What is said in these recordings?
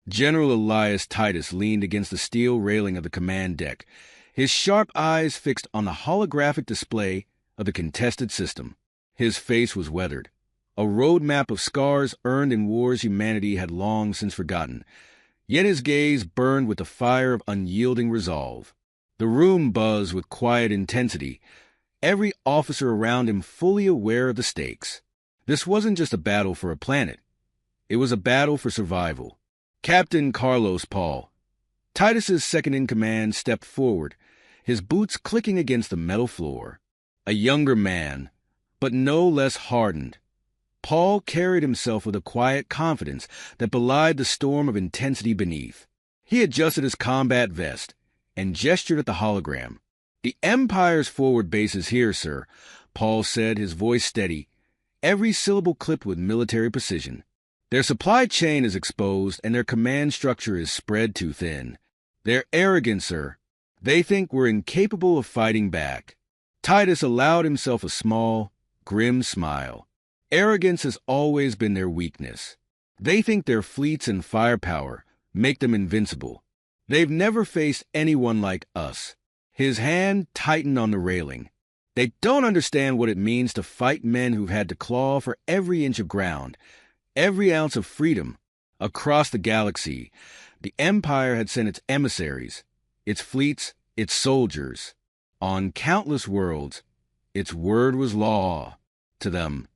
General Elias Titus leaned against the steel railing of the command deck, his sharp eyes fixed on the holographic display of the contested system. His face was weathered, a roadmap of scars earned in wars humanity had long since forgotten, yet his gaze burned with the fire of unyielding resolve. The room buzzed with quiet intensity, every officer around him fully aware of the stakes. This wasn't just a battle for a planet. It was a battle for survival. Captain Carlos Paul, Titus's second-in-command, stepped forward, his boots clicking against the metal floor. A younger man, but no less hardened. Paul carried himself with a quiet confidence that belied the storm of intensity beneath. He adjusted his combat vest and gestured at the hologram. "The Empire's forward base is here, sir," Paul said, his voice steady, every syllable clipped with military precision. "Their supply chain is exposed and their command structure is spread too thin. They're arrogant, sir. They think we're incapable of fighting back." Titus allowed himself a small, grim smile. Arrogance has always been their weakness. They think their fleets and firepower make them invincible. They've never faced anyone like us. His hand tightened on the railing. They don't understand what it means to fight men who've had to claw for every inch of ground, every ounce of freedom. Across the galaxy, the Empire had sent its emissaries, its fleets, its soldiers. On countless worlds, its word was law. To them,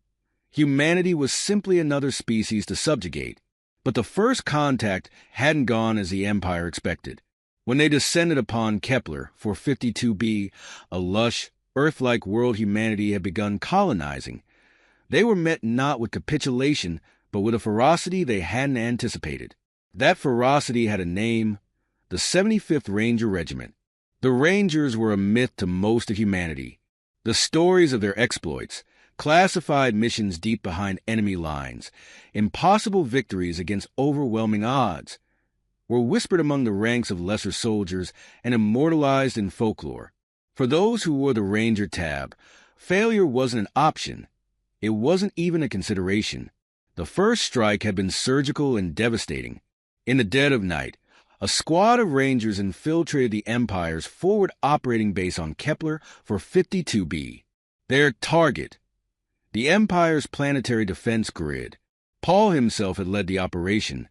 humanity was simply another species to subjugate. But the first contact hadn't gone as the Empire expected. When they descended upon Kepler 452b, a lush, Earth-like world humanity had begun colonizing, they were met not with capitulation, but with a ferocity they hadn't anticipated. That ferocity had a name: the 75th Ranger Regiment. The Rangers were a myth to most of humanity. The stories of their exploits, classified missions deep behind enemy lines, impossible victories against overwhelming odds, were whispered among the ranks of lesser soldiers and immortalized in folklore. For those who wore the Ranger tab, failure wasn't an option. It wasn't even a consideration. The first strike had been surgical and devastating. In the dead of night, a squad of Rangers infiltrated the Empire's forward operating base on Kepler 452b. Their target, the Empire's planetary defense grid. Paul himself had led the operation,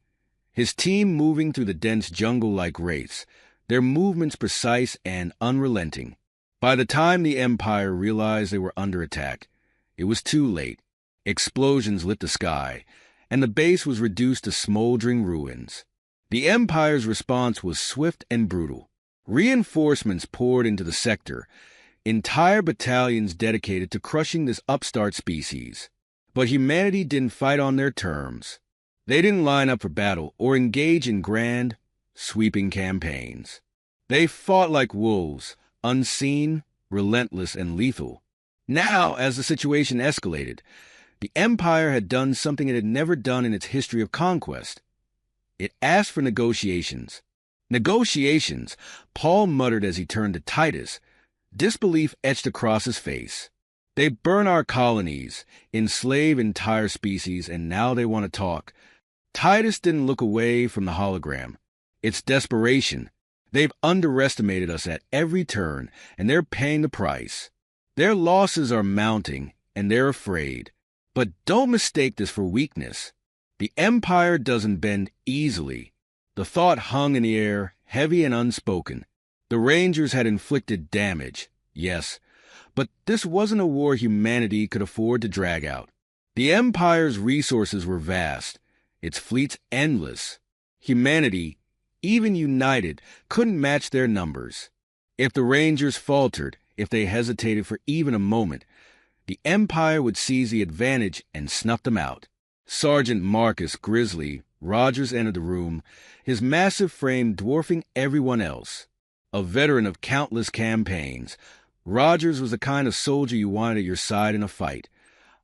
his team moving through the dense jungle like wraiths, their movements precise and unrelenting. By the time the Empire realized they were under attack, it was too late. Explosions lit the sky, and the base was reduced to smoldering ruins. The Empire's response was swift and brutal. Reinforcements poured into the sector, entire battalions dedicated to crushing this upstart species. But humanity didn't fight on their terms. They didn't line up for battle or engage in grand, sweeping campaigns. They fought like wolves, unseen, relentless, and lethal. Now, as the situation escalated, the Empire had done something it had never done in its history of conquest. It asked for negotiations. Negotiations, Paul muttered as he turned to Titus, disbelief etched across his face. They burn our colonies, enslave entire species, and now they want to talk. Titus didn't look away from the hologram. It's desperation. They've underestimated us at every turn, and they're paying the price. Their losses are mounting, and they're afraid. But don't mistake this for weakness. The Empire doesn't bend easily. The thought hung in the air, heavy and unspoken. The Rangers had inflicted damage, yes, but this wasn't a war humanity could afford to drag out. The Empire's resources were vast, its fleets endless. Humanity, even united, couldn't match their numbers. If the Rangers faltered, if they hesitated for even a moment, the Empire would seize the advantage and snuff them out. Sergeant Marcus Grizzly Rogers entered the room, his massive frame dwarfing everyone else. A veteran of countless campaigns, Rogers was the kind of soldier you wanted at your side in a fight.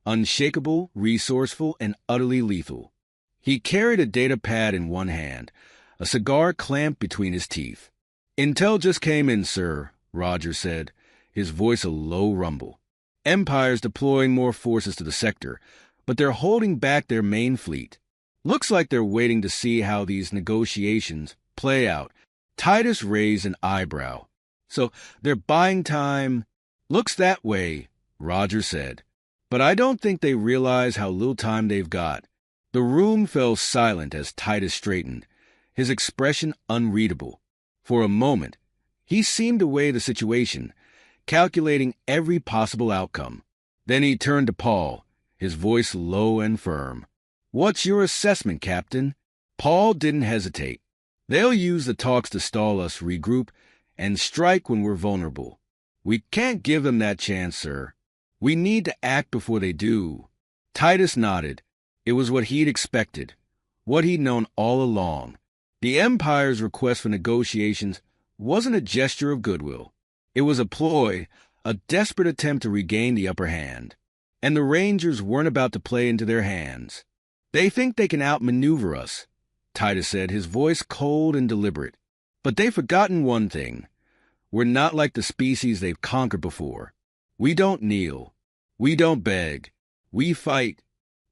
Unshakable, resourceful, and utterly lethal. He carried a data pad in one hand, a cigar clamped between his teeth. "Intel just came in, sir," Rogers said, his voice a low rumble. "Empire's deploying more forces to the sector, but they're holding back their main fleet. Looks like they're waiting to see how these negotiations play out. Titus raised an eyebrow. So they're buying time. Looks that way, Roger said. But I don't think they realize how little time they've got. The room fell silent as Titus straightened, his expression unreadable. For a moment, he seemed to weigh the situation, calculating every possible outcome. Then he turned to Paul, his voice low and firm. "What's your assessment, Captain?" Paul didn't hesitate. "They'll use the talks to stall us, regroup, and strike when we're vulnerable. We can't give them that chance, sir. We need to act before they do." Titus nodded. It was what he'd expected, what he'd known all along. The Empire's request for negotiations wasn't a gesture of goodwill. It was a ploy, a desperate attempt to regain the upper hand. And the Rangers weren't about to play into their hands. "They think they can outmaneuver us," Titus said, his voice cold and deliberate. "But they've forgotten one thing. We're not like the species they've conquered before. We don't kneel. We don't beg. We fight."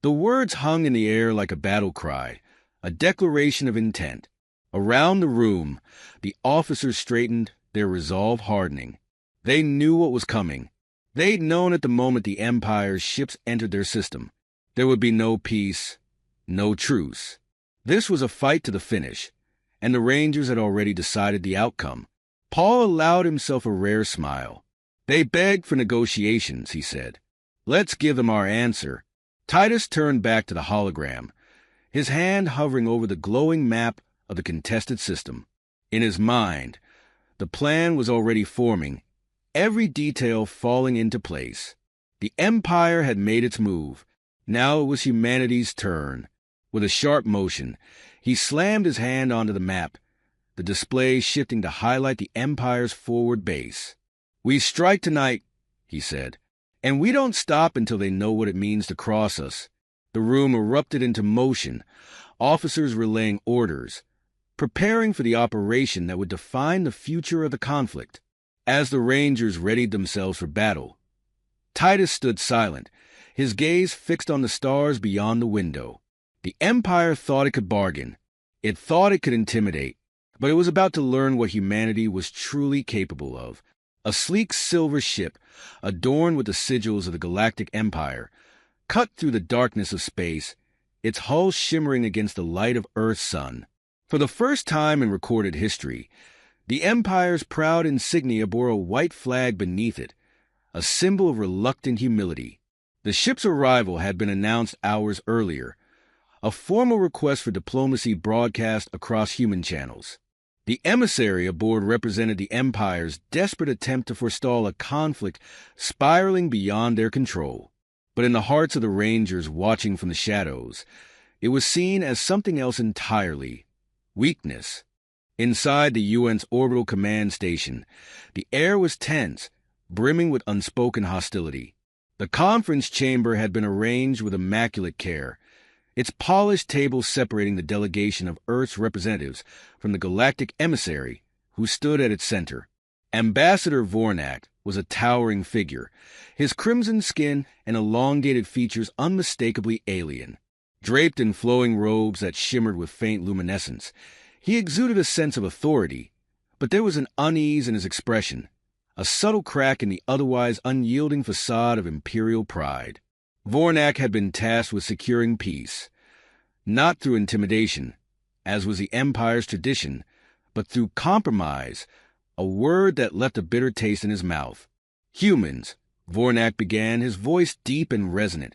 The words hung in the air like a battle cry, a declaration of intent. Around the room, the officers straightened, their resolve hardening. They knew what was coming. They'd known at the moment the Empire's ships entered their system. There would be no peace, no truce. This was a fight to the finish, and the Rangers had already decided the outcome. Paul allowed himself a rare smile. "They begged for negotiations," he said. "Let's give them our answer." Titus turned back to the hologram, his hand hovering over the glowing map of the contested system. In his mind, the plan was already forming, every detail falling into place. The Empire had made its move. Now it was humanity's turn. With a sharp motion, he slammed his hand onto the map, the display shifting to highlight the Empire's forward base. "We strike tonight," he said, "and we don't stop until they know what it means to cross us." The room erupted into motion, officers relaying orders, preparing for the operation that would define the future of the conflict. As the Rangers readied themselves for battle, Titus stood silent, his gaze fixed on the stars beyond the window. The Empire thought it could bargain. It thought it could intimidate. But it was about to learn what humanity was truly capable of. A sleek silver ship, adorned with the sigils of the Galactic Empire, cut through the darkness of space, its hull shimmering against the light of Earth's sun. For the first time in recorded history, the Empire's proud insignia bore a white flag beneath it, a symbol of reluctant humility. The ship's arrival had been announced hours earlier, a formal request for diplomacy broadcast across human channels. The emissary aboard represented the Empire's desperate attempt to forestall a conflict spiraling beyond their control. But in the hearts of the Rangers watching from the shadows, it was seen as something else entirely: weakness. Inside the UN's orbital command station, the air was tense, brimming with unspoken hostility. The conference chamber had been arranged with immaculate care, its polished tables separating the delegation of Earth's representatives from the galactic emissary who stood at its center. Ambassador Vornak was a towering figure, his crimson skin and elongated features unmistakably alien. Draped in flowing robes that shimmered with faint luminescence, he exuded a sense of authority, but there was an unease in his expression, a subtle crack in the otherwise unyielding facade of imperial pride. Vornak had been tasked with securing peace, not through intimidation, as was the Empire's tradition, but through compromise, a word that left a bitter taste in his mouth. "Humans," Vornak began, his voice deep and resonant,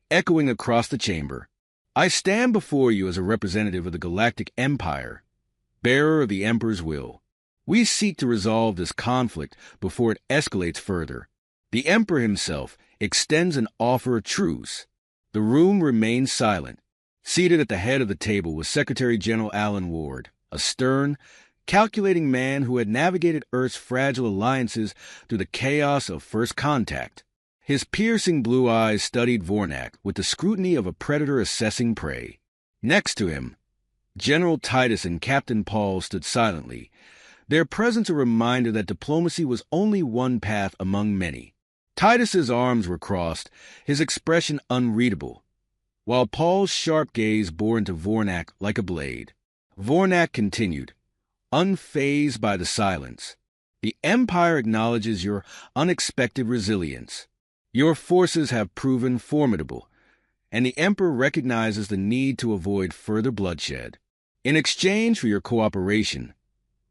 echoing across the chamber. "I stand before you as a representative of the Galactic Empire, bearer of the Emperor's will. We seek to resolve this conflict before it escalates further. The Emperor himself extends an offer of truce." The room remained silent. Seated at the head of the table was Secretary General Alan Ward, a stern, calculating man who had navigated Earth's fragile alliances through the chaos of first contact. His piercing blue eyes studied Vornak with the scrutiny of a predator assessing prey. Next to him, General Titus and Captain Paul stood silently, their presence a reminder that diplomacy was only one path among many. Titus's arms were crossed, his expression unreadable. while Paul's sharp gaze bore into Vornak like a blade. Vornak continued, unfazed by the silence. The Empire acknowledges your unexpected resilience. Your forces have proven formidable, and the Emperor recognizes the need to avoid further bloodshed. In exchange for your cooperation,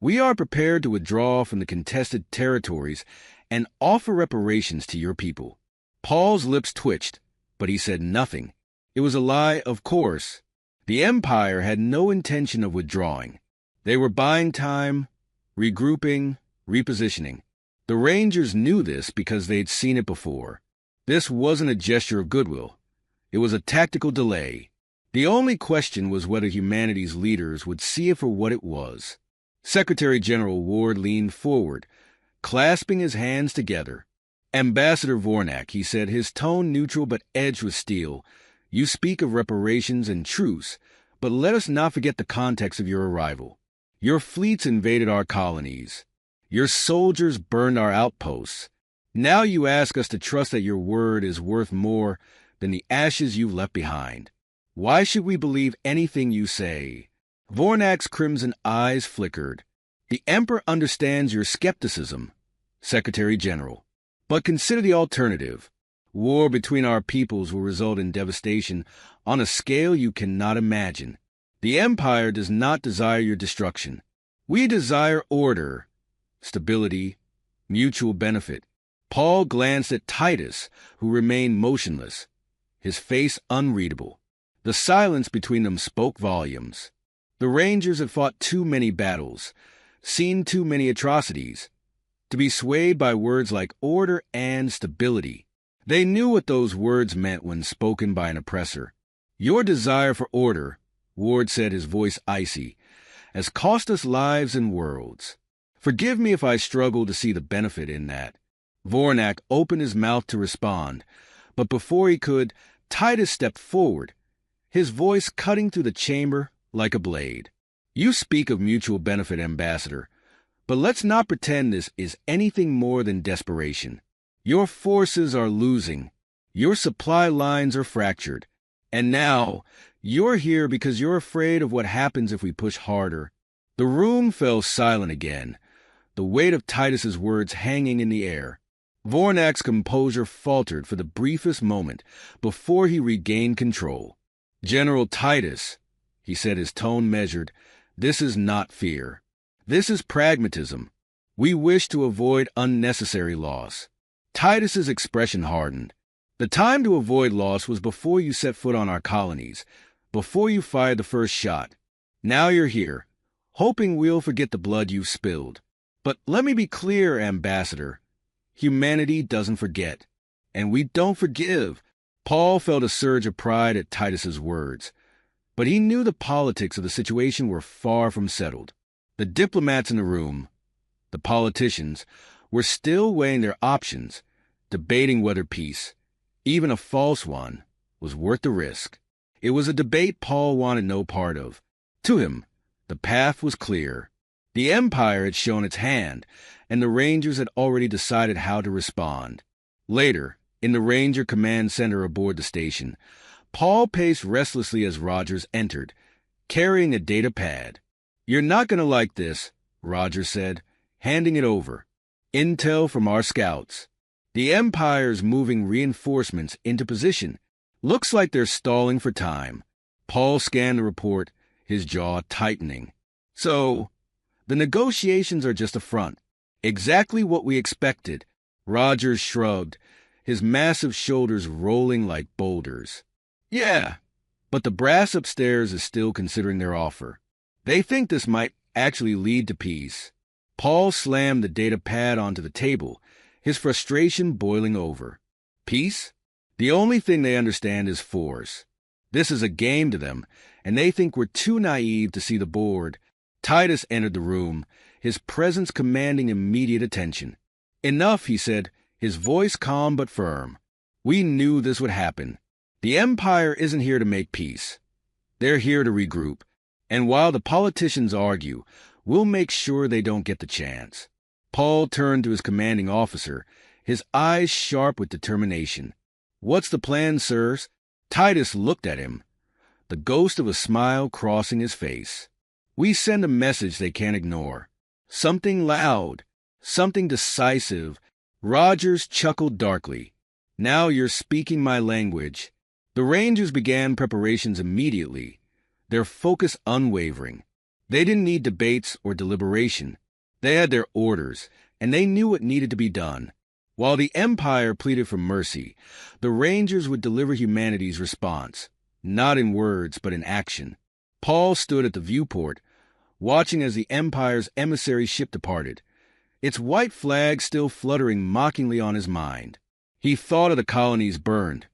we are prepared to withdraw from the contested territories and offer reparations to your people. Paul's lips twitched, but he said nothing. It was a lie, of course. The Empire had no intention of withdrawing. They were buying time, regrouping, repositioning. The Rangers knew this because they'd seen it before. This wasn't a gesture of goodwill. It was a tactical delay. The only question was whether humanity's leaders would see it for what it was. Secretary General Ward leaned forward, clasping his hands together. Ambassador Vornak, he said, his tone neutral but edged with steel, you speak of reparations and truce, but let us not forget the context of your arrival. Your fleets invaded our colonies. Your soldiers burned our outposts. Now you ask us to trust that your word is worth more than the ashes you've left behind. Why should we believe anything you say? Vornak's crimson eyes flickered. The Emperor understands your skepticism, Secretary General. But consider the alternative. War between our peoples will result in devastation on a scale you cannot imagine. The Empire does not desire your destruction. We desire order, stability, mutual benefit. Paul glanced at Titus, who remained motionless, his face unreadable. The silence between them spoke volumes. The Rangers had fought too many battles, seen too many atrocities, to be swayed by words like order and stability. They knew what those words meant when spoken by an oppressor. Your desire for order, Ward said, his voice icy, has cost us lives and worlds. Forgive me if I struggle to see the benefit in that. Vornak opened his mouth to respond, but before he could, Titus stepped forward, his voice cutting through the chamber like a blade. You speak of mutual benefit, Ambassador, but let's not pretend this is anything more than desperation. Your forces are losing. Your supply lines are fractured. And now, you're here because you're afraid of what happens if we push harder. The room fell silent again, the weight of Titus's words hanging in the air. Vornak's composure faltered for the briefest moment before he regained control. General Titus, he said, his tone measured, this is not fear. This is pragmatism. We wish to avoid unnecessary loss. Titus's expression hardened. The time to avoid loss was before you set foot on our colonies, before you fired the first shot. Now you're here, hoping we'll forget the blood you've spilled. But let me be clear, Ambassador. Humanity doesn't forget, and we don't forgive. Paul felt a surge of pride at Titus's words, but he knew the politics of the situation were far from settled. The diplomats in the room, the politicians, were still weighing their options, debating whether peace, even a false one, was worth the risk. It was a debate Paul wanted no part of. To him, the path was clear. The Empire had shown its hand, and the Rangers had already decided how to respond. Later, in the Ranger Command Center aboard the station, Paul paced restlessly as Rogers entered, carrying a data pad. You're not going to like this, Rogers said, handing it over. Intel from our scouts. The Empire's moving reinforcements into position. Looks like they're stalling for time. Paul scanned the report, his jaw tightening. So, the negotiations are just a front. Exactly what we expected. Rogers shrugged, his massive shoulders rolling like boulders. Yeah, but the brass upstairs is still considering their offer. They think this might actually lead to peace. Paul slammed the data pad onto the table, his frustration boiling over. Peace? The only thing they understand is force. This is a game to them, and they think we're too naive to see the board. Titus entered the room, his presence commanding immediate attention. Enough, he said, his voice calm but firm. We knew this would happen. The Empire isn't here to make peace. They're here to regroup. And while the politicians argue, we'll make sure they don't get the chance. Paul turned to his commanding officer, his eyes sharp with determination. What's the plan, sirs? Titus looked at him, the ghost of a smile crossing his face. "We send a message they can't ignore. Something loud, something decisive." Rogers chuckled darkly. "Now you're speaking my language." The Rangers began preparations immediately, their focus unwavering. They didn't need debates or deliberation. They had their orders, and they knew what needed to be done. While the Empire pleaded for mercy, the Rangers would deliver humanity's response, not in words but in action. Paul stood at the viewport, watching as the Empire's emissary ship departed, its white flag still fluttering mockingly on his mind. He thought of the colonies burned,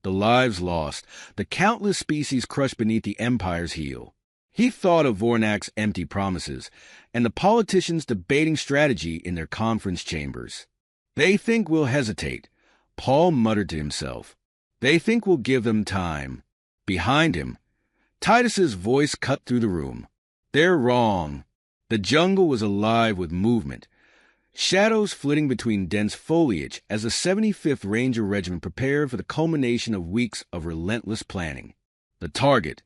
the lives lost, the countless species crushed beneath the Empire's heel. He thought of Vornak's empty promises, and the politicians debating strategy in their conference chambers. "They think we'll hesitate," Paul muttered to himself. "They think we'll give them time." Behind him, Titus's voice cut through the room. "They're wrong." The jungle was alive with movement, shadows flitting between dense foliage as the 75th Ranger Regiment prepared for the culmination of weeks of relentless planning. The target,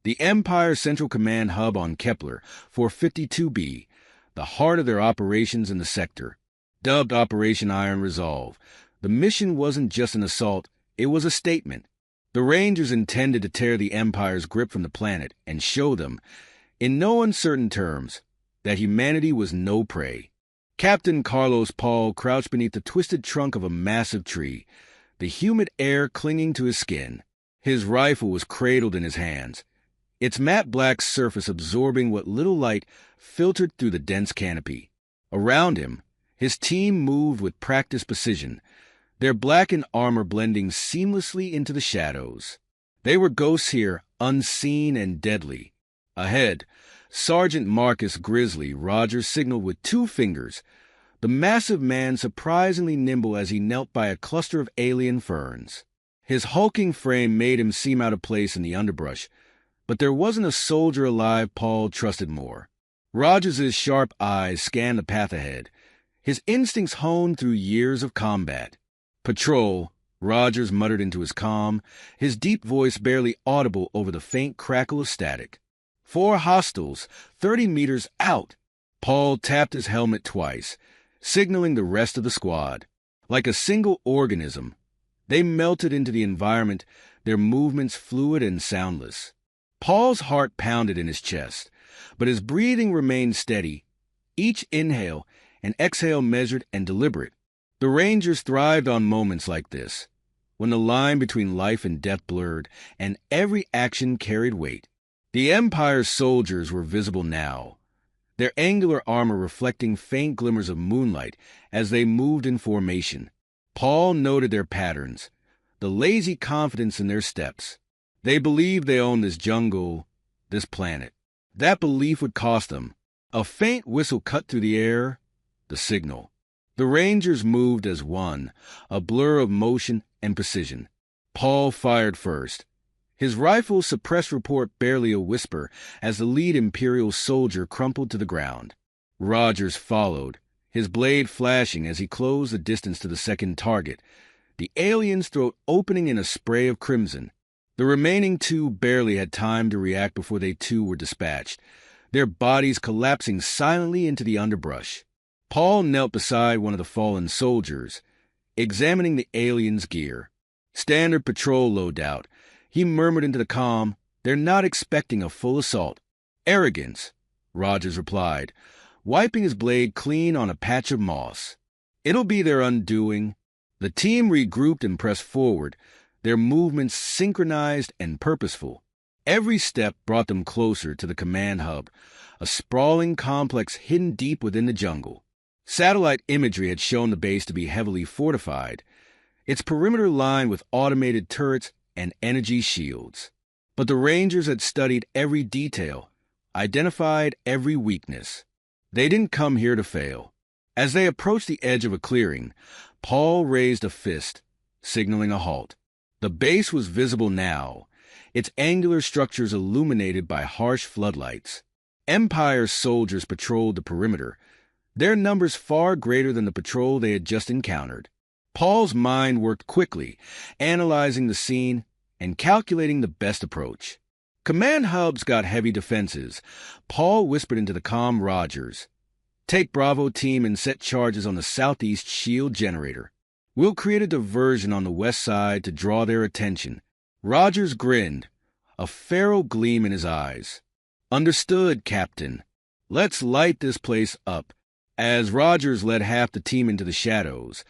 the Empire Central Command hub on Kepler 452b, the heart of their operations in the sector. Dubbed Operation Iron Resolve, the mission wasn't just an assault, it was a statement. The Rangers intended to tear the Empire's grip from the planet and show them, in no uncertain terms, that humanity was no prey. Captain Carlos Paul crouched beneath the twisted trunk of a massive tree, the humid air clinging to his skin. His rifle was cradled in his hands, its matte black surface absorbing what little light filtered through the dense canopy. Around him, his team moved with practiced precision, their blackened armor blending seamlessly into the shadows. They were ghosts here, unseen and deadly. Ahead, Sergeant Marcus Grizzly Rogers signaled with 2 fingers, the massive man surprisingly nimble as he knelt by a cluster of alien ferns. His hulking frame made him seem out of place in the underbrush, but there wasn't a soldier alive Paul trusted more. Rogers's sharp eyes scanned the path ahead, his instincts honed through years of combat. "Patrol," Rogers muttered into his comm, his deep voice barely audible over the faint crackle of static. 4 hostiles, 30 meters out." Paul tapped his helmet twice, signaling the rest of the squad. Like a single organism, they melted into the environment, their movements fluid and soundless. Paul's heart pounded in his chest, but his breathing remained steady, each inhale and exhale measured and deliberate. The Rangers thrived on moments like this, when the line between life and death blurred, and every action carried weight. The Empire's soldiers were visible now, their angular armor reflecting faint glimmers of moonlight as they moved in formation. Paul noted their patterns, the lazy confidence in their steps. They believed they owned this jungle, this planet. That belief would cost them. A faint whistle cut through the air, the signal. The Rangers moved as one, a blur of motion and precision. Paul fired first. His rifle's suppressed report barely a whisper as the lead Imperial soldier crumpled to the ground. Rogers followed, his blade flashing as he closed the distance to the second target, the alien's throat opening in a spray of crimson. The remaining 2 barely had time to react before they too were dispatched, their bodies collapsing silently into the underbrush. Paul knelt beside one of the fallen soldiers, examining the alien's gear. "Standard patrol loadout," he murmured into the comm. "They're not expecting a full assault." "Arrogance," Rogers replied, wiping his blade clean on a patch of moss. "It'll be their undoing." The team regrouped and pressed forward, their movements synchronized and purposeful. Every step brought them closer to the command hub, a sprawling complex hidden deep within the jungle. Satellite imagery had shown the base to be heavily fortified, its perimeter lined with automated turrets and energy shields. But the Rangers had studied every detail, identified every weakness. They didn't come here to fail. As they approached the edge of a clearing, Paul raised a fist, signaling a halt. The base was visible now, its angular structures illuminated by harsh floodlights. Empire soldiers patrolled the perimeter, their numbers far greater than the patrol they had just encountered. Paul's mind worked quickly, analyzing the scene and calculating the best approach. Command hubs got heavy defenses. Paul whispered into the comm Rogers, "Take Bravo team and set charges on the southeast shield generator. We'll create a diversion on the west side to draw their attention." Rogers grinned, a feral gleam in his eyes. "Understood, Captain. Let's light this place up." As Rogers led half the team into the shadows,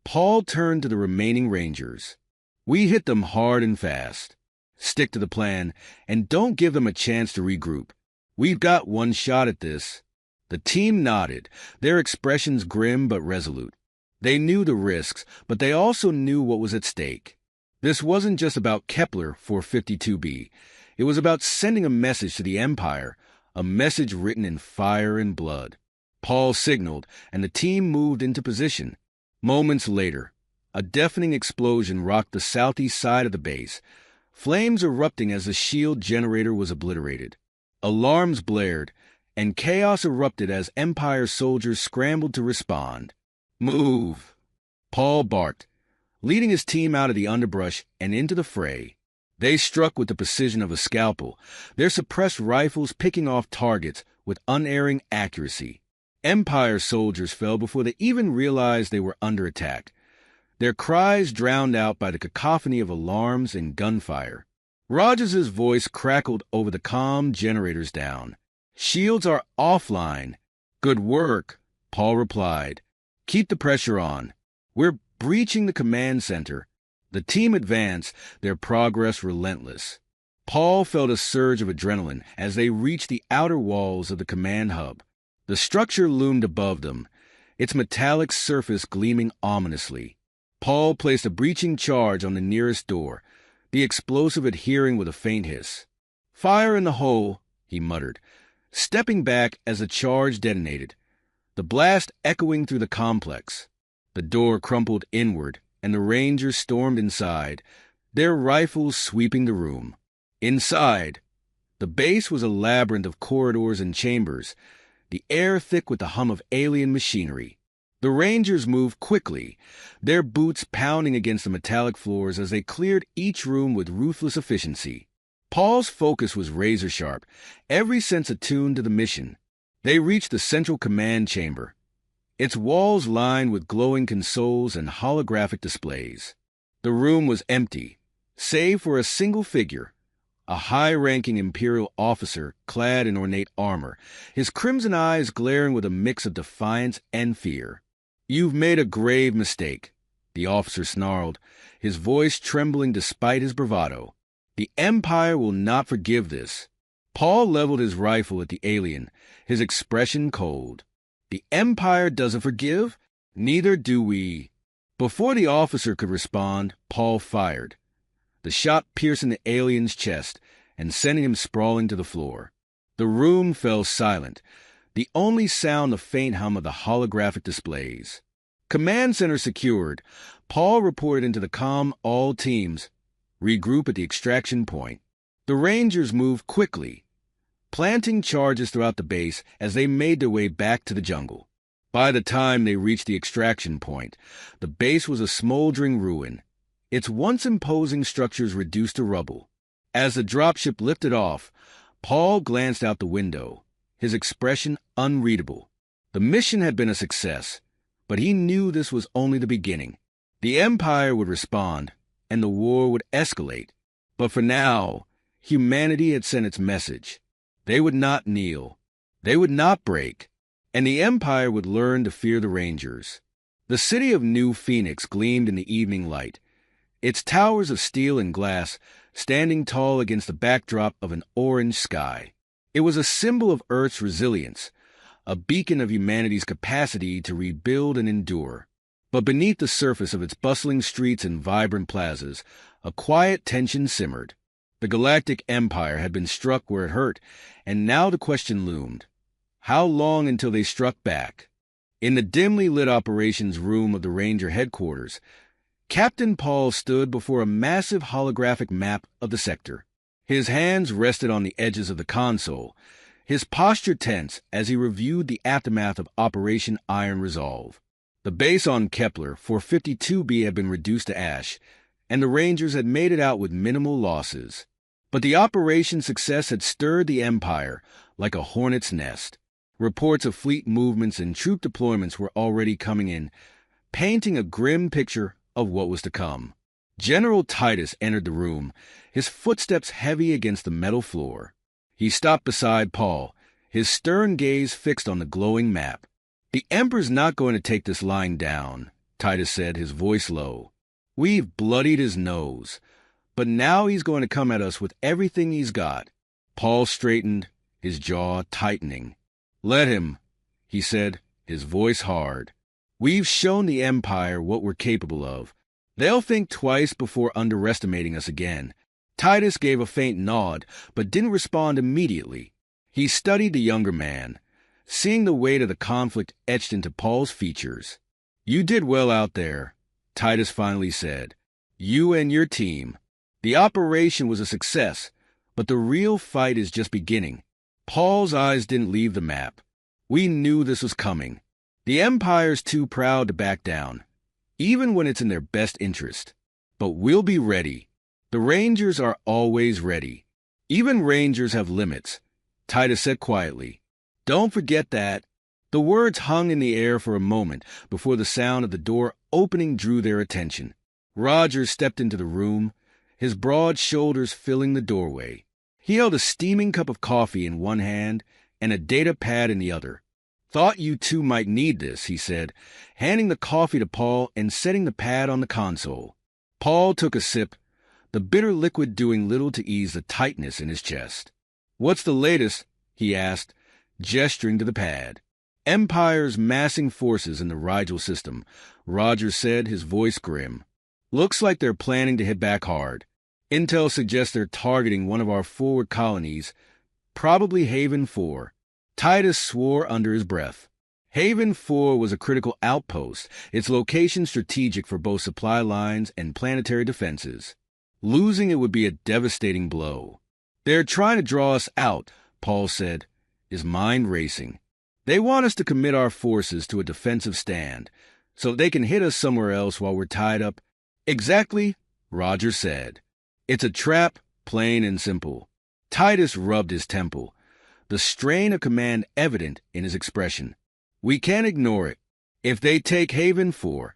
Paul turned to the remaining Rangers. "We hit them hard and fast. Stick to the plan, and don't give them a chance to regroup. We've got one shot at this." The team nodded, their expressions grim but resolute. They knew the risks, but they also knew what was at stake. This wasn't just about Kepler 452b. It was about sending a message to the Empire, a message written in fire and blood. Paul signaled, and the team moved into position. Moments later, a deafening explosion rocked the southeast side of the base, flames erupting as the shield generator was obliterated. Alarms blared, and chaos erupted as Empire soldiers scrambled to respond. "Move!" Paul barked, leading his team out of the underbrush and into the fray. They struck with the precision of a scalpel, their suppressed rifles picking off targets with unerring accuracy. Empire soldiers fell before they even realized they were under attack, their cries drowned out by the cacophony of alarms and gunfire. Rogers's voice crackled over the comm generators down. "Shields are offline." "Good work," Paul replied. "Keep the pressure on. We're breaching the command center." The team advanced, their progress relentless. Paul felt a surge of adrenaline as they reached the outer walls of the command hub. The structure loomed above them, its metallic surface gleaming ominously. Paul placed a breaching charge on the nearest door, the explosive adhering with a faint hiss. "Fire in the hole," he muttered, stepping back as the charge detonated, the blast echoing through the complex. The door crumpled inward, and the Rangers stormed inside, their rifles sweeping the room. Inside, the base was a labyrinth of corridors and chambers, the air thick with the hum of alien machinery. The Rangers moved quickly, their boots pounding against the metallic floors as they cleared each room with ruthless efficiency. Paul's focus was razor-sharp, every sense attuned to the mission. They reached the central command chamber, its walls lined with glowing consoles and holographic displays. The room was empty, save for a single figure, a high-ranking Imperial officer clad in ornate armor, his crimson eyes glaring with a mix of defiance and fear. "You've made a grave mistake," the officer snarled, his voice trembling despite his bravado. "The Empire will not forgive this." Paul leveled his rifle at the alien, his expression cold. "The Empire doesn't forgive? Neither do we." Before the officer could respond, Paul fired, the shot piercing the alien's chest and sending him sprawling to the floor. The room fell silent, the only sound the faint hum of the holographic displays. Command center secured. Paul reported into the comm all teams, regroup at the extraction point. The Rangers moved quickly, planting charges throughout the base as they made their way back to the jungle. By the time they reached the extraction point, the base was a smoldering ruin, its once imposing structures reduced to rubble. As the dropship lifted off, Paul glanced out the window, his expression unreadable. The mission had been a success, but he knew this was only the beginning. The Empire would respond, and the war would escalate. But for now, humanity had sent its message. They would not kneel. They would not break. And the Empire would learn to fear the Rangers. The city of New Phoenix gleamed in the evening light, its towers of steel and glass standing tall against the backdrop of an orange sky. It was a symbol of Earth's resilience, a beacon of humanity's capacity to rebuild and endure. But beneath the surface of its bustling streets and vibrant plazas, a quiet tension simmered. The Galactic Empire had been struck where it hurt, and now the question loomed: how long until they struck back? In the dimly lit operations room of the Ranger headquarters, Captain Paul stood before a massive holographic map of the sector. His hands rested on the edges of the console, his posture tense as he reviewed the aftermath of Operation Iron Resolve. The base on Kepler 452b had been reduced to ash, and the Rangers had made it out with minimal losses. But the operation's success had stirred the Empire like a hornet's nest. Reports of fleet movements and troop deployments were already coming in, painting a grim picture of what was to come. General Titus entered the room, his footsteps heavy against the metal floor. He stopped beside Paul, his stern gaze fixed on the glowing map. "The Emperor's not going to take this line down," Titus said, his voice low. "We've bloodied his nose, but now he's going to come at us with everything he's got." Paul straightened, his jaw tightening. "Let him," he said, his voice hard. "We've shown the Empire what we're capable of. They'll think twice before underestimating us again." Titus gave a faint nod, but didn't respond immediately. He studied the younger man, seeing the weight of the conflict etched into Paul's features. "You did well out there," Titus finally said. "You and your team. The operation was a success, but the real fight is just beginning." Paul's eyes didn't leave the map. "We knew this was coming. The Empire's too proud to back down, even when it's in their best interest. But we'll be ready. The Rangers are always ready. Even Rangers have limits," Titus said quietly. "Don't forget that." The words hung in the air for a moment before the sound of the door opening drew their attention. Rogers stepped into the room, his broad shoulders filling the doorway. He held a steaming cup of coffee in one hand and a data pad in the other. "Thought you two might need this," he said, handing the coffee to Paul and setting the pad on the console. Paul took a sip, the bitter liquid doing little to ease the tightness in his chest. "What's the latest?" he asked, gesturing to the pad. "Empire's massing forces in the Rigel system," Rogers said, his voice grim. "Looks like they're planning to hit back hard. Intel suggests they're targeting one of our forward colonies, probably Haven 4. Titus swore under his breath. Haven 4 was a critical outpost, its location strategic for both supply lines and planetary defenses. Losing it would be a devastating blow. "They're trying to draw us out," Paul said, his mind racing. "They want us to commit our forces to a defensive stand, so they can hit us somewhere else while we're tied up." "Exactly," Rogers said. "It's a trap, plain and simple." Titus rubbed his temple, the strain of command evident in his expression. "We can't ignore it. If they take Haven 4,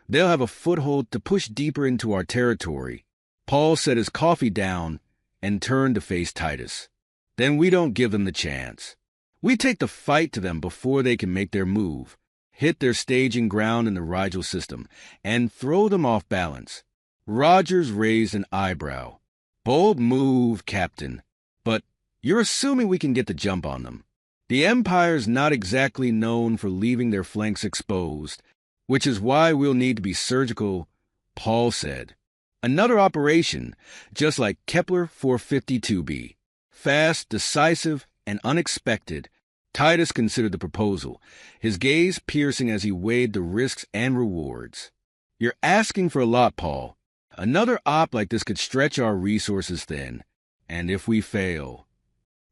they'll have a foothold to push deeper into our territory." Paul set his coffee down and turned to face Titus. "Then we don't give them the chance. We take the fight to them before they can make their move, hit their staging ground in the Rigel system, and throw them off balance." Rogers raised an eyebrow. "Bold move, Captain. But you're assuming we can get the jump on them. The Empire's not exactly known for leaving their flanks exposed, which is why we'll need to be surgical," Paul said. "Another operation, just like Kepler 452b. Fast, decisive, and unexpected." Titus considered the proposal, his gaze piercing as he weighed the risks and rewards. "You're asking for a lot, Paul. Another op like this could stretch our resources thin. And if we fail—"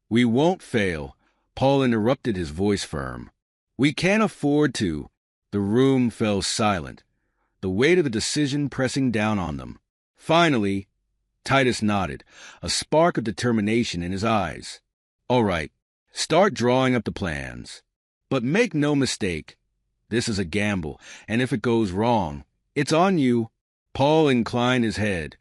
"We won't fail," Paul interrupted, his voice firm. "We can't afford to." The room fell silent, the weight of the decision pressing down on them. Finally, Titus nodded, a spark of determination in his eyes. "All right, start drawing up the plans. But make no mistake, this is a gamble, and if it goes wrong, it's on you." Paul inclined his head,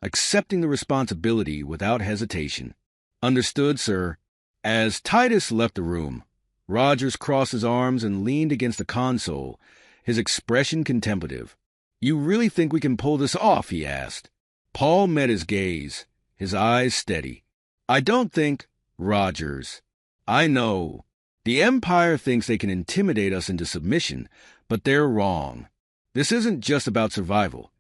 accepting the responsibility without hesitation. "Understood, sir." As Titus left the room, Rogers crossed his arms and leaned against the console, his expression contemplative. "You really think we can pull this off?" he asked. Paul met his gaze, his eyes steady. "I don't think—" "Rogers, I know. The Empire thinks they can intimidate us into submission, but they're wrong. This isn't just about survival.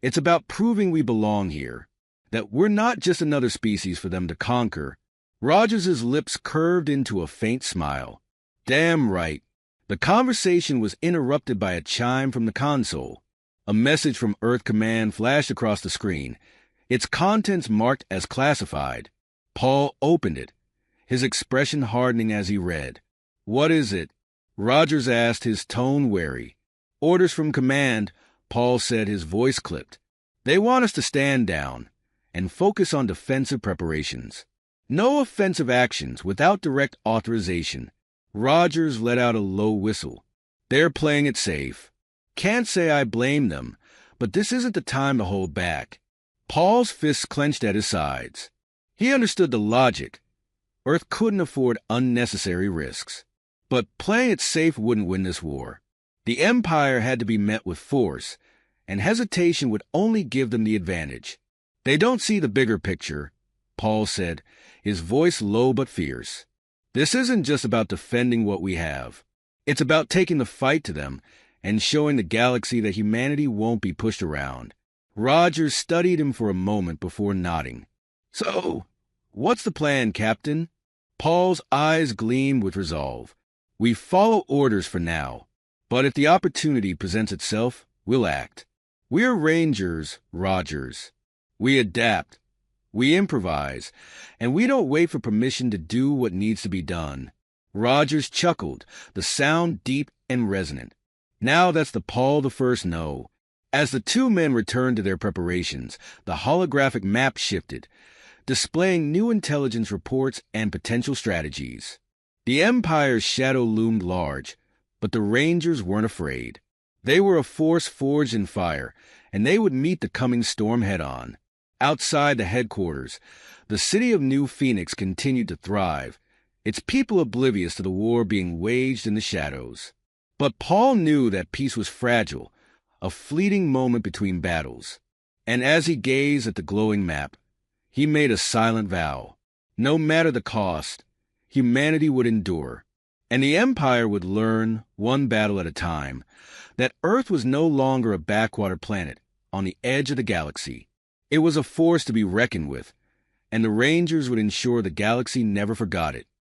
It's about proving we belong here, that we're not just another species for them to conquer." Rogers's lips curved into a faint smile. "Damn right." The conversation was interrupted by a chime from the console. A message from Earth Command flashed across the screen, its contents marked as classified. Paul opened it, his expression hardening as he read. "What is it?" Rogers asked, his tone wary. "Orders from Command," Paul said, his voice clipped. They want us to stand down and focus on defensive preparations. No offensive actions without direct authorization. Rogers let out a low whistle. They're playing it safe. Can't say I blame them, but this isn't the time to hold back. Paul's fists clenched at his sides. He understood the logic. Earth couldn't afford unnecessary risks. But playing it safe wouldn't win this war. The Empire had to be met with force, and hesitation would only give them the advantage. They don't see the bigger picture, Paul said, his voice low but fierce. This isn't just about defending what we have. It's about taking the fight to them and showing the galaxy that humanity won't be pushed around. Rogers studied him for a moment before nodding. So, what's the plan, Captain? Paul's eyes gleamed with resolve. We follow orders for now, but if the opportunity presents itself, we'll act. We're Rangers, Rogers. We adapt, we improvise, and we don't wait for permission to do what needs to be done. Rogers chuckled, the sound deep and resonant. Now that's the Paul I no. As the two men returned to their preparations, the holographic map shifted, displaying new intelligence reports and potential strategies. The Empire's shadow loomed large, but the Rangers weren't afraid. They were a force forged in fire, and they would meet the coming storm head-on. Outside the headquarters, the city of New Phoenix continued to thrive, its people oblivious to the war being waged in the shadows. But Paul knew that peace was fragile, a fleeting moment between battles. And as he gazed at the glowing map, he made a silent vow. No matter the cost, humanity would endure, and the Empire would learn, one battle at a time, that Earth was no longer a backwater planet on the edge of the galaxy. It was a force to be reckoned with, and the Rangers would ensure the galaxy never forgot it.